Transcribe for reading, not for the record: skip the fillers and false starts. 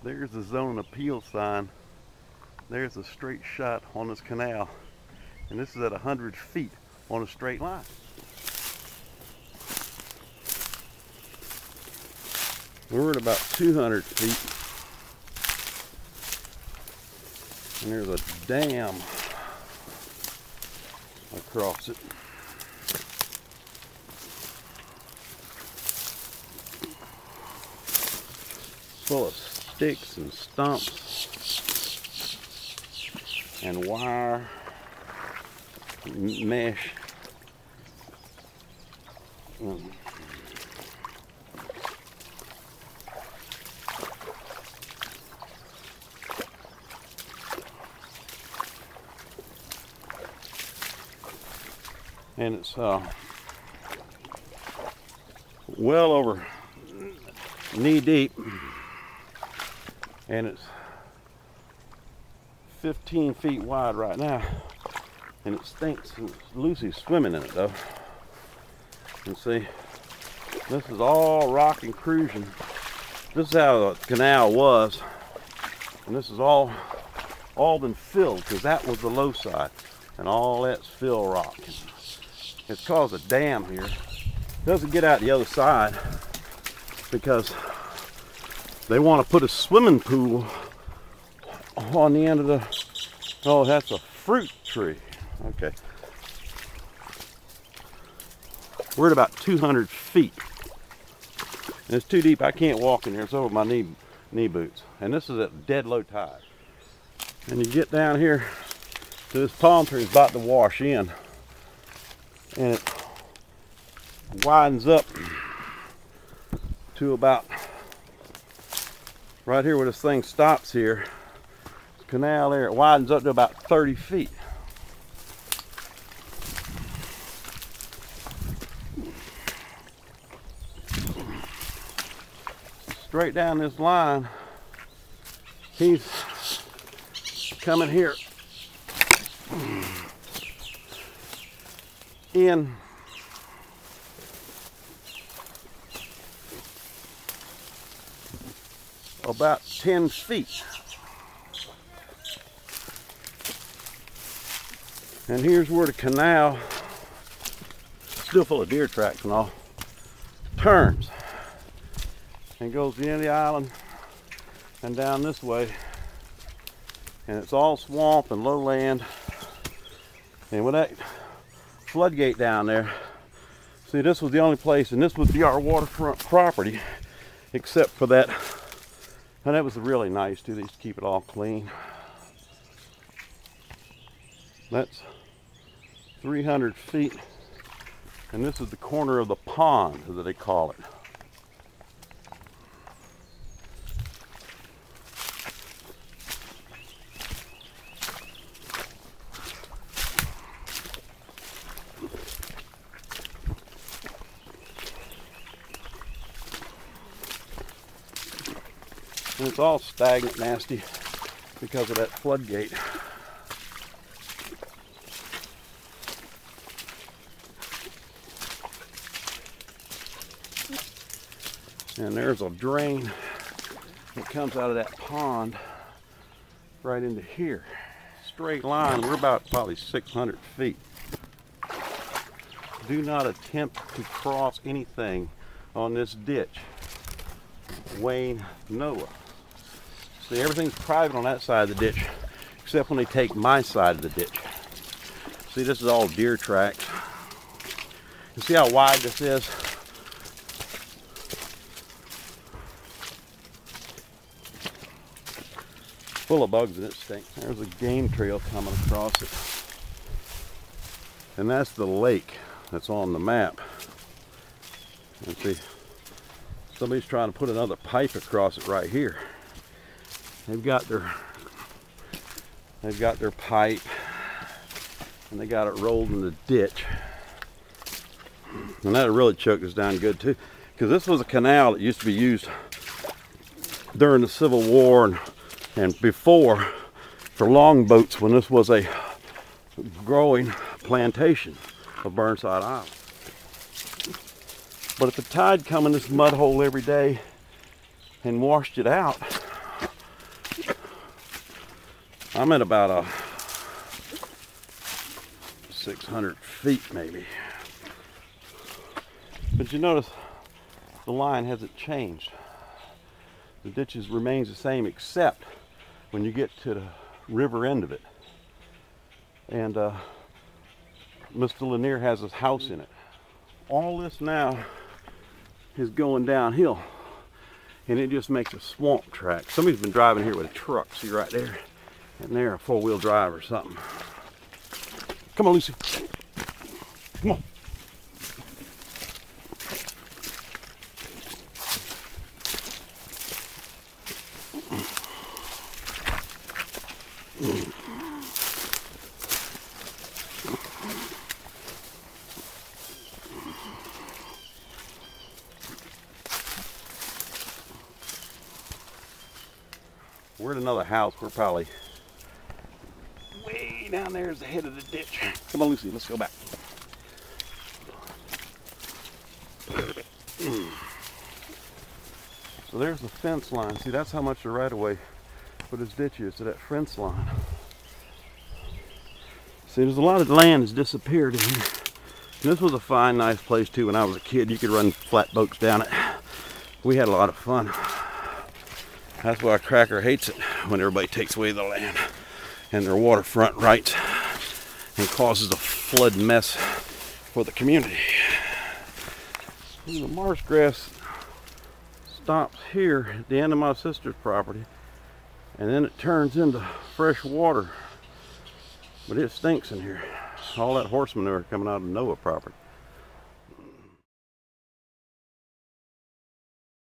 There's the zone appeal sign. There's a straight shot on this canal. And this is at 100 feet on a straight line. We're at about 200 feet. And there's a dam across it. Full of sticks and stumps and wire, mesh. And it's well over knee deep, and it's 15 feet wide right now, and it stinks. Lucy's swimming in it though. You see, this is all rock intrusion. This is how the canal was, and this is all been filled, because that was the low side, and all that's fill rock. It's caused a dam here. It doesn't get out the other side because they want to put a swimming pool on the end of the, oh, that's a fruit tree. Okay. We're at about 200 feet. And it's too deep, I can't walk in here. It's over my knee boots. And this is at dead low tide. And you get down here to this palm tree is about to wash in. And it widens up to about right here where this thing stops here. This canal there, it widens up to about 30 feet. Straight down this line, he's coming here in about 10 feet. And here's where the canal, still full of deer tracks and all, turns and goes to the end of the island and down this way. And it's all swamp and lowland. And with that floodgate down there, see, this was the only place, and this would be our waterfront property, except for that. And that was really nice too. They used to keep it all clean. That's 300 feet, and this is the corner of the pond, as they call it. And it's all stagnant, nasty, because of that floodgate. And there's a drain that comes out of that pond right into here. Straight line, we're about probably 600 feet. Do not attempt to cross anything on this ditch. Wayne, Noah. See, everything's private on that side of the ditch, except when they take my side of the ditch. See, this is all deer tracks. You see how wide this is? Full of bugs and it stinks. There's a game trail coming across it. And that's the lake that's on the map. And see, somebody's trying to put another pipe across it right here. They've got their pipe, and they got it rolled in the ditch. And that really choked us down good too, because this was a canal that used to be used during the Civil War and before for longboats, when this was a growing plantation of Burnside Island. But if the tide come in this mud hole every day and washed it out, I'm at about 600 feet maybe. But you notice the line hasn't changed. The ditches remains the same except when you get to the river end of it. And Mr. Lanier has his house in it. All this now is going downhill, and it just makes a swamp track. Somebody's been driving here with a truck, see right there, and there, a four-wheel drive or something. Come on, Lucy. Come on. We're at another house. We're probably way down there is the head of the ditch. Come on, Lucy, let's go back. So there's the fence line. See, that's how much the right-of-way for this ditch is to that fence line. See, there's a lot of land that's disappeared in here. And this was a fine, nice place too. When I was a kid, you could run flat boats down it. We had a lot of fun. That's why Cracker hates it, when everybody takes away the land and their waterfront rights and causes a flood mess for the community. The marsh grass stops here at the end of my sister's property, and then it turns into fresh water. But it stinks in here. All that horse manure coming out of Noah property.